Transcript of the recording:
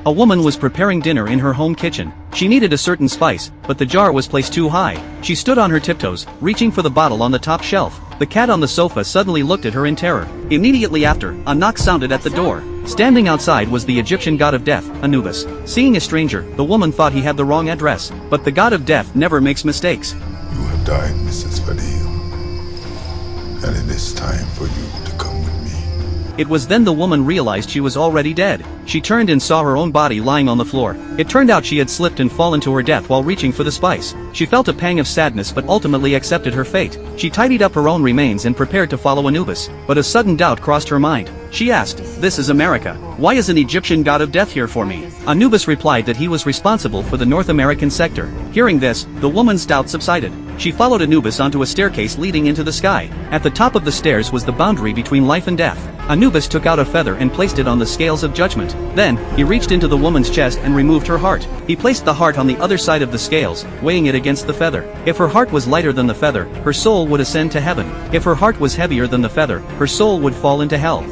A woman was preparing dinner in her home kitchen. She needed a certain spice, but the jar was placed too high. She stood on her tiptoes, reaching for the bottle on the top shelf. The cat on the sofa suddenly looked at her in terror. Immediately after, a knock sounded at the door. Standing outside was the Egyptian god of death, Anubis. Seeing a stranger, the woman thought he had the wrong address, but the god of death never makes mistakes. You have died, Mrs. Fadil, and it is time for you to come with me. It was then the woman realized she was already dead. She turned and saw her own body lying on the floor. It turned out she had slipped and fallen to her death while reaching for the spice. She felt a pang of sadness but ultimately accepted her fate. She tidied up her own remains and prepared to follow Anubis. But a sudden doubt crossed her mind. She asked, "This is America. Why is an Egyptian god of death here for me?" Anubis replied that he was responsible for the North American sector. Hearing this, the woman's doubt subsided. She followed Anubis onto a staircase leading into the sky. At the top of the stairs was the boundary between life and death. Anubis took out a feather and placed it on the scales of judgment. Then, he reached into the woman's chest and removed her heart. He placed the heart on the other side of the scales, weighing it against the feather. If her heart was lighter than the feather, her soul would ascend to heaven. If her heart was heavier than the feather, her soul would fall into hell.